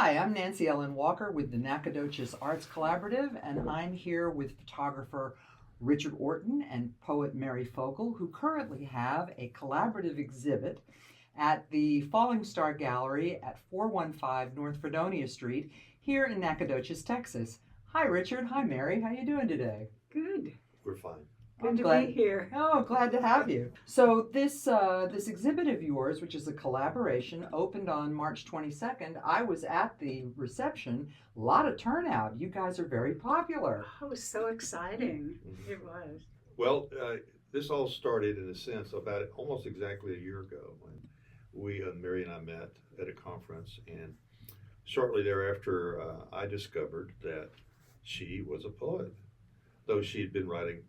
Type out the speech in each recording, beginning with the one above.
Hi, I'm Nancy Ellen Walker with the Nacogdoches Arts Collaborative, and I'm here with photographer Richard Orton and poet Mary Fogel, who currently have a collaborative exhibit at the Falling Star Gallery at 415 North Fredonia Street here in Nacogdoches, Texas. Hi, Richard. Hi, Mary. How you doing today? Good. We're fine. Good to be here. Oh, glad to have you. So this exhibit of yours, which is a collaboration, opened on March 22nd. I was at the reception. A lot of turnout. You guys are very popular. Oh, it was so exciting. It was. Well, this all started in a sense about almost exactly a year ago when we, Mary and I met at a conference, and shortly thereafter I discovered that she was a poet, though she had been writing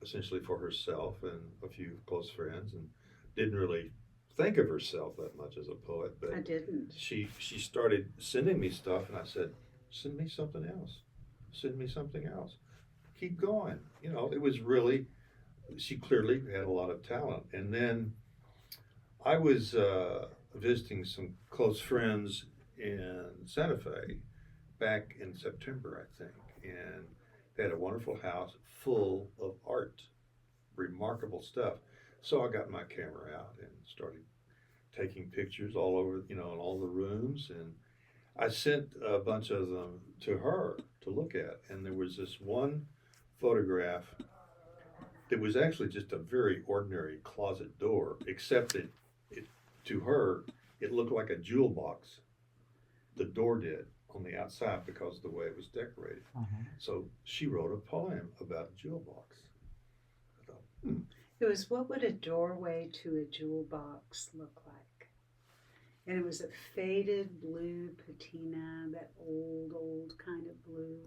essentially for herself and a few close friends, and didn't really think of herself that much as a poet. But I didn't. She started sending me stuff, and I said, "Send me something else. Send me something else. Keep going." You know, it was really. She clearly had a lot of talent. And then I was visiting some close friends in Santa Fe back in September, I think, and they had a wonderful house full of art, remarkable stuff. So I got my camera out and started taking pictures all over, in all the rooms. And I sent a bunch of them to her to look at. And there was this one photograph that was actually just a very ordinary closet door, except that to her, it looked like a jewel box. The door did on the outside because of the way it was decorated. So she wrote a poem about a jewel box. I thought, It was, what would a doorway to a jewel box look like? And it was a faded blue patina, that old kind of blue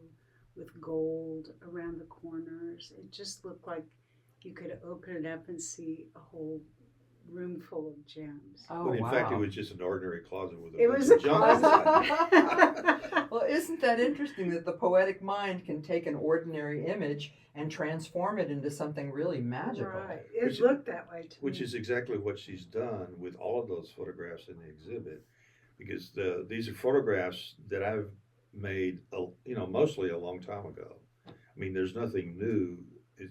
with gold around the corners. It just looked like you could open it up and see a whole room full of gems. Oh, but in wow. fact, it was just an ordinary closet with a It bunch was of a junk closet. inside. Well, isn't that interesting that the poetic mind can take an ordinary image and transform it into something really magical? Right. It looked that way to Which me. is exactly what she's done with all of those photographs in the exhibit, because these are photographs that I've made, mostly a long time ago. I mean, there's nothing new,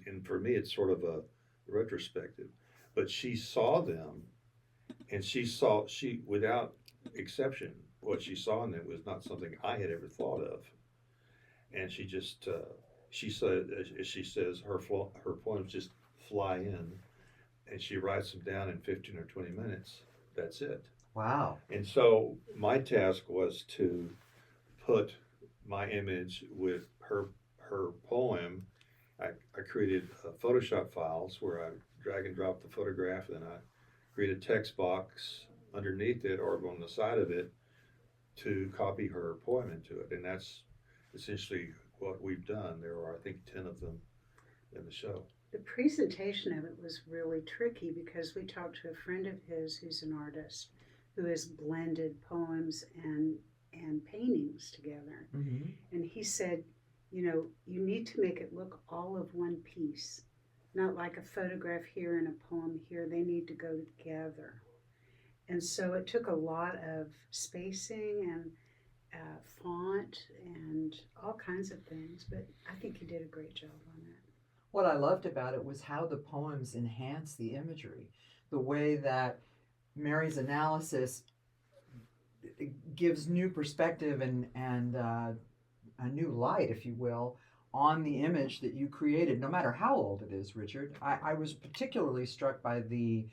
and for me, it's sort of a retrospective. But she saw them, and she without exception, what she saw in them was not something I had ever thought of. And she just, she said, as she says, her poems just fly in, and she writes them down in 15 or 20 minutes. That's it. Wow. And so my task was to put my image with her poem. I created Photoshop files where I drag and drop the photograph, and I create a text box underneath it or on the side of it to copy her poem into it. And that's essentially what we've done. There are, I think, 10 of them in the show. The presentation of it was really tricky because we talked to a friend of his who's an artist who has blended poems and paintings together. Mm-hmm. And he said, you need to make it look all of one piece, not like a photograph here and a poem here. They need to go together. And so it took a lot of spacing and font and all kinds of things, but I think he did a great job on that. What I loved about it was how the poems enhance the imagery, the way that Mary's analysis gives new perspective and a new light, if you will, on the image that you created, no matter how old it is, Richard. I was particularly struck by the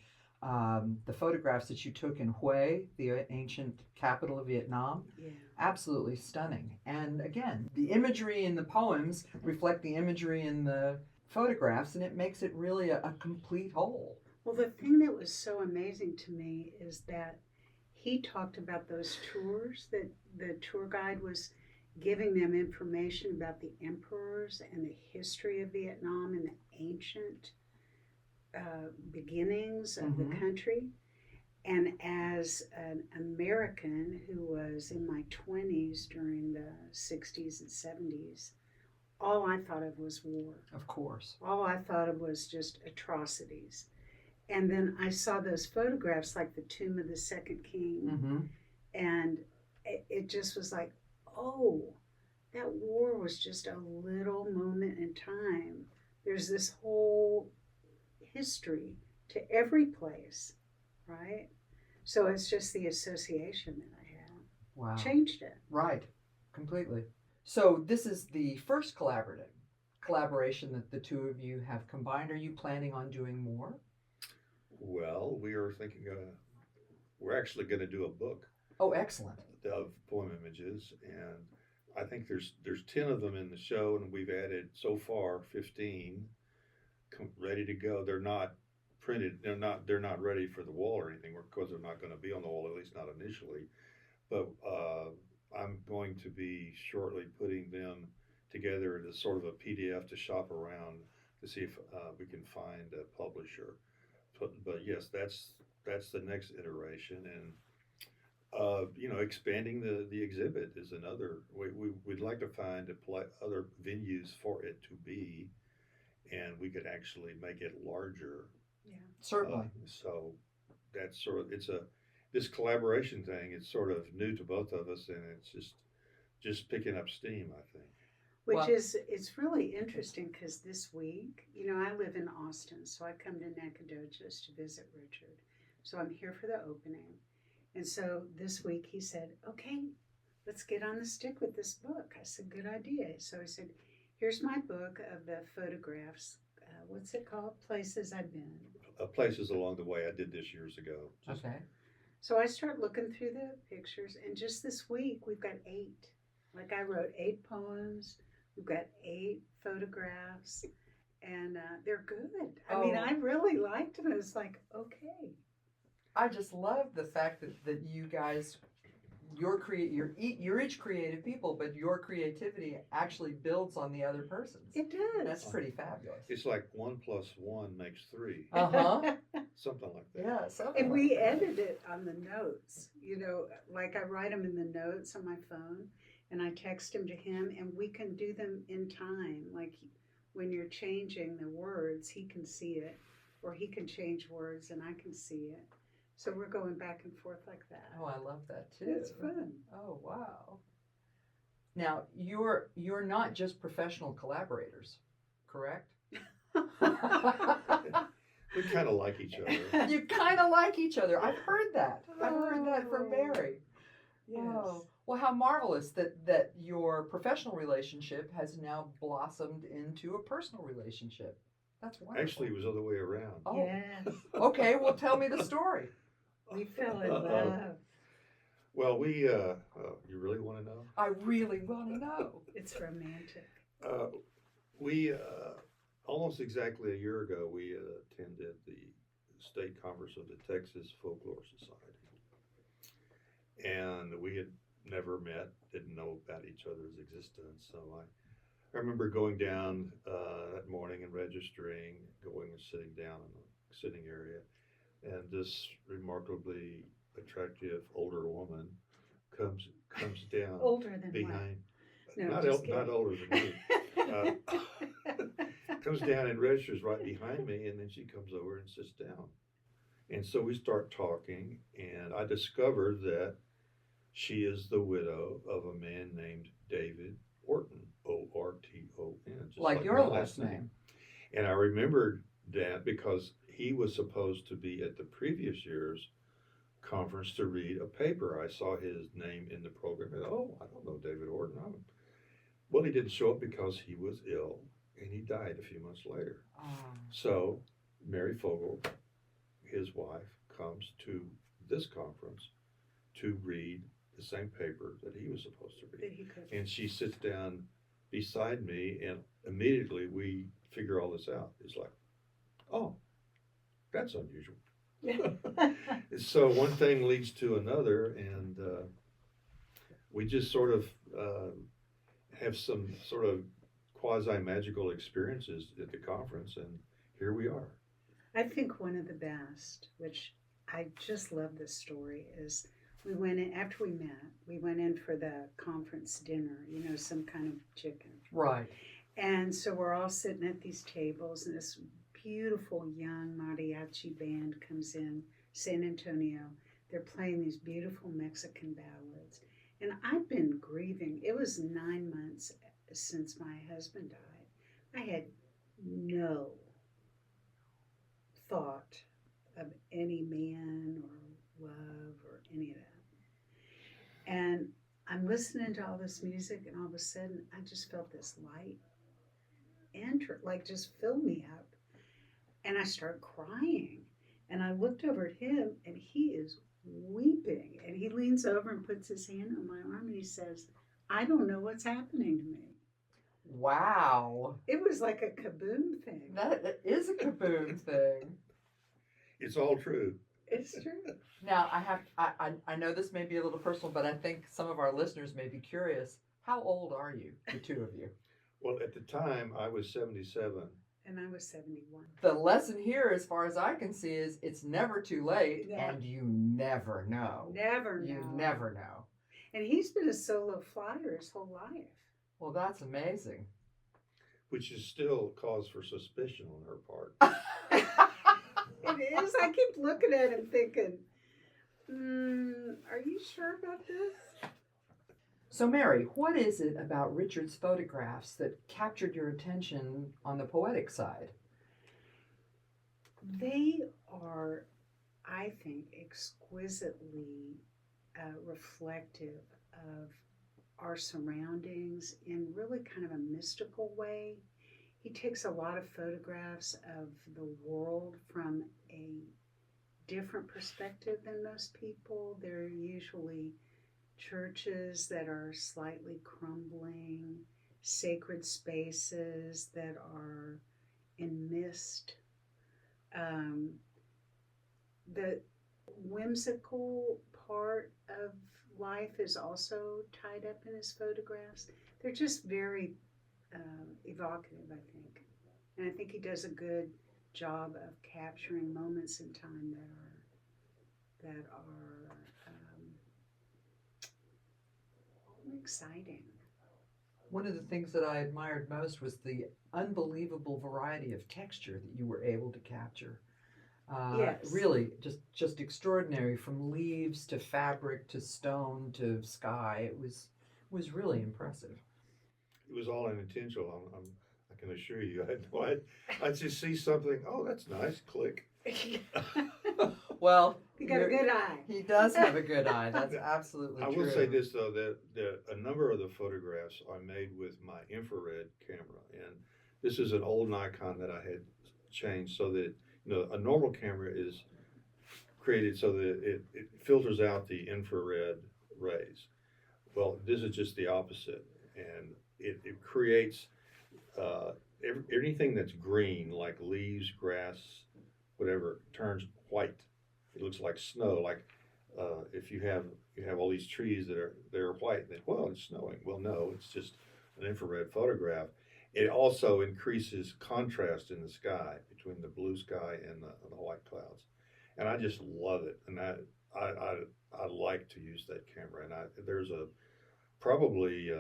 photographs that you took in Hue, the ancient capital of Vietnam. Yeah. Absolutely stunning. And again, the imagery in the poems reflect the imagery in the photographs, and it makes it really a complete whole. Well, the thing that was so amazing to me is that he talked about those tours, that the tour guide was giving them information about the emperors and the history of Vietnam and the ancient beginnings of the country. And as an American who was in my 20s during the 60s and 70s, all I thought of was war. Of course. All I thought of was just atrocities. And then I saw those photographs like the Tomb of the Second King, Mm-hmm. and it just was like, oh, that war was just a little moment in time. There's this whole history to every place, right? So it's just the association that I had. Wow. Changed it. Right. Completely. So this is the first collaboration that the two of you have combined. Are you planning on doing more? Well, we are thinking, we're actually going to do a book Oh, excellent. of poem images, and I think there's 10 of them in the show, and we've added so far 15 ready to go. They're not printed. They're not ready for the wall or anything because they're not going to be on the wall, at least not initially. But I'm going to be shortly putting them together as sort of a PDF to shop around to see if we can find a publisher. But yes, that's the next iteration, and expanding the exhibit is another. We'd like to find other venues for it to be, and we could actually make it larger. Yeah. Certainly. So that's sort of this collaboration thing. It's sort of new to both of us, and it's just picking up steam, I think. Which it's really interesting because this week, I live in Austin, so I come to Nacogdoches to visit Richard. So I'm here for the opening. And so this week he said, okay, let's get on the stick with this book. I said, good idea. So he said, here's my book of the photographs. What's it called? Places I've been. Places along the way. I did this years ago. Okay. So I start looking through the pictures, and just this week we've got 8. Like I wrote 8 poems. We've got 8 photographs, and they're good. I mean, I really liked them. It was like, okay. I just love the fact that you guys, you're each creative people, but your creativity actually builds on the other person's. It does. That's pretty fabulous. It's like 1 + 1 makes 3. Something like that. Yeah. Something And like we that. edit it on the notes. Like I write them in the notes on my phone, and I text them to him, and we can do them in time. Like when you're changing the words, he can see it, or he can change words and I can see it. So we're going back and forth like that. Oh, I love that too. It's fun. Oh, wow. Now, you're not just professional collaborators, correct? We kind of like each other. You kind of like each other. I've heard that. I've heard that from Mary. Yes. Oh, well, how marvelous that your professional relationship has now blossomed into a personal relationship. That's wonderful. Actually, it was the other way around. Oh. Yes. Okay, well, tell me the story. We fell in love. Well, you really want to know? I really want to know. It's romantic. We almost exactly a year ago, we attended the State Conference of the Texas Folklore Society. And we had never met, didn't know about each other's existence. So I remember going down that morning and registering, going and sitting down in the sitting area. And this remarkably attractive older woman comes down Older than behind. No, not just kidding. older than me. Comes down and registers right behind me, and then she comes over and sits down. And so we start talking, and I discovered that she is the widow of a man named David Orton, Orton, just Like your my last name. And I remembered that because he was supposed to be at the previous year's conference to read a paper. I saw his name in the program, and I don't know David Orton. Well, he didn't show up because he was ill, and he died a few months later. Oh. So Mary Fogel, his wife, comes to this conference to read the same paper that he was supposed to read. And she sits down beside me, and immediately we figure all this out. It's like, oh, that's unusual. So one thing leads to another, and we just sort of have some sort of quasi-magical experiences at the conference, and here we are. I think one of the best, which I just love this story, is we went in, after we met, we went in for the conference dinner, some kind of chicken. Right. And so we're all sitting at these tables, and this beautiful young mariachi band comes in, San Antonio. They're playing these beautiful Mexican ballads. And I've been grieving. It was 9 months since my husband died. I had no thought of any man or love or any of that. And I'm listening to all this music, and all of a sudden, I just felt this light enter, like just fill me up. And I started crying. And I looked over at him, and he is weeping. And he leans over and puts his hand on my arm, and he says, I don't know what's happening to me. Wow. It was like a kaboom thing. That is a kaboom thing. It's all true. It's true. Now, I know this may be a little personal, but I think some of our listeners may be curious. How old are you, the two of you? Well, at the time, I was 77. And I was 71. The lesson here, as far as I can see, is it's never too late, Yeah. and you never know. Never know. You never know. And he's been a solo flyer his whole life. Well, that's amazing. Which is still cause for suspicion on her part. It is. I keep looking at him thinking, are you sure about this? So, Mary, what is it about Richard's photographs that captured your attention on the poetic side? They are, I think, exquisitely reflective of our surroundings in really kind of a mystical way. He takes a lot of photographs of the world from a different perspective than most people. They're usually churches that are slightly crumbling, sacred spaces that are in mist. The whimsical part of life is also tied up in his photographs. They're just very evocative, I think. And I think he does a good job of capturing moments in time that are exciting. One of the things that I admired most was the unbelievable variety of texture that you were able to capture. Yes. Really, just extraordinary, from leaves to fabric to stone to sky. It was really impressive. It was all unintentional. I can assure you. I just see something. Oh, that's nice. Click. Well, You got a good eye. he does have a good eye. That's absolutely I true. will say this though, that a number of the photographs I made with my infrared camera, and this is an old Nikon that I had changed so that a normal camera is created so that it filters out the infrared rays. Well, this is just the opposite, and it creates anything that's green, like leaves, grass, whatever, turns white. It looks like snow. Like if you have all these trees that are white, then well, it's snowing. Well, no, it's just an infrared photograph. It also increases contrast in the sky between the blue sky and the white clouds, and I just love it. And I like to use that camera. And there's probably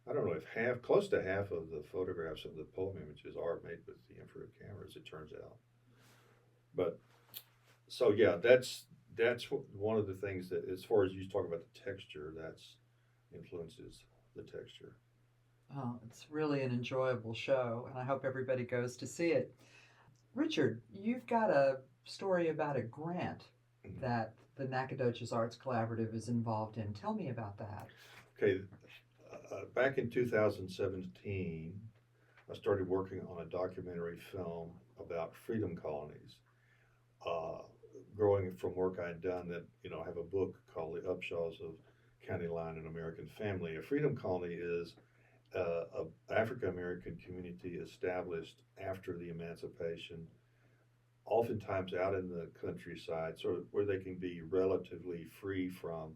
I don't know if close to half of the photographs of the poem images are made with the infrared camera, as it turns out. But so yeah, that's one of the things that, as far as you talk about the texture, that's influences the texture. Oh, it's really an enjoyable show, and I hope everybody goes to see it. Richard, you've got a story about a grant that the Nacogdoches Arts Collaborative is involved in. Tell me about that. Okay, back in 2017, I started working on a documentary film about freedom colonies. Growing from work I'd done, that I have a book called The Upshaws of County Line: An American Family. A freedom colony is an African American community established after the emancipation, oftentimes out in the countryside, sort of where they can be relatively free from,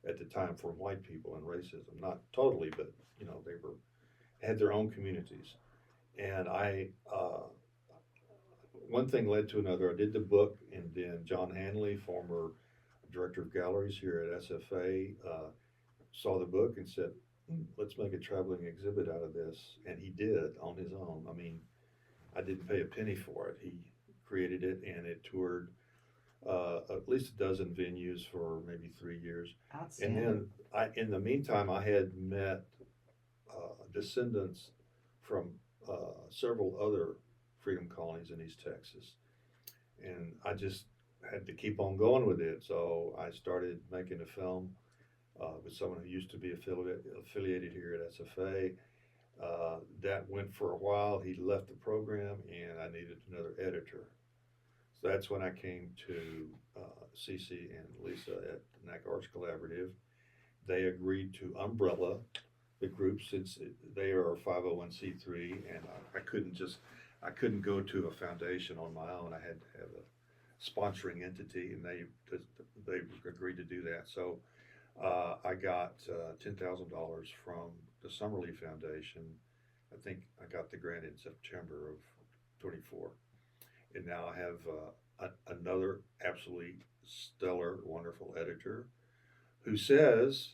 at the time, from white people and racism. Not totally, but they had their own communities. And one thing led to another. I did the book, and then John Hanley, former director of galleries here at SFA, saw the book and said, let's make a traveling exhibit out of this. And he did on his own. I mean, I didn't pay a penny for it. He created it, and it toured at least a dozen venues for maybe 3 years. And Outstanding. then in the meantime, I had met descendants from several other freedom colonies in East Texas. And I just had to keep on going with it. So I started making a film with someone who used to be affiliated here at SFA. That went for a while. He left the program, and I needed another editor. So that's when I came to Cece and Lisa at the NAC Arts Collaborative. They agreed to umbrella the group since they are a 501c3, and I couldn't go to a foundation on my own. I had to have a sponsoring entity, and they agreed to do that. So I got $10,000 from the Summerlee Foundation. I think I got the grant in September of 24, and now I have another absolutely stellar, wonderful editor who says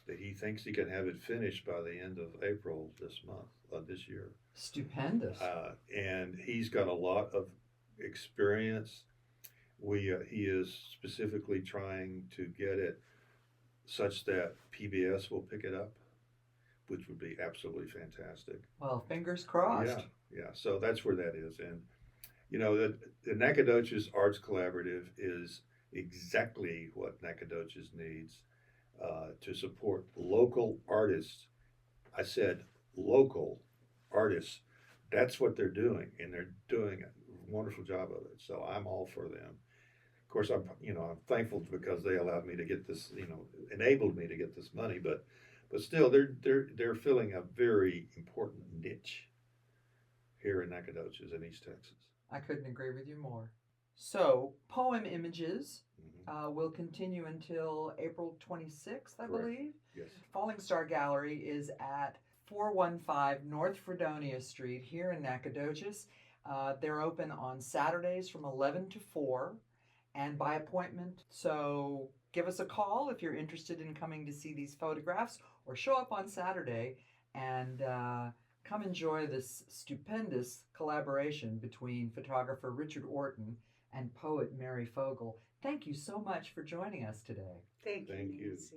that he thinks he can have it finished by the end of April this year. Stupendous. And he's got a lot of experience. He is specifically trying to get it such that PBS will pick it up, which would be absolutely fantastic. Well, fingers crossed. Yeah. So that's where that is. And, the Nacogdoches Arts Collaborative is exactly what Nacogdoches needs to support local artists. I said local artists. That's what they're doing, and they're doing a wonderful job of it. So I'm all for them. Of course, I'm thankful because they allowed me to get this, enabled me to get this money. But still, they're filling a very important niche here in Nacogdoches in East Texas. I couldn't agree with you more. So, Poem Images will continue until April 26th, I Correct. believe. Yes. Falling Star Gallery is at 415 North Fredonia Street here in Nacogdoches. They're open on Saturdays from 11 to 4 and by appointment. So give us a call if you're interested in coming to see these photographs, or show up on Saturday and come enjoy this stupendous collaboration between photographer Richard Orton and poet Mary Fogel. Thank you so much for joining us today. Thank you, Thank you. Nancy.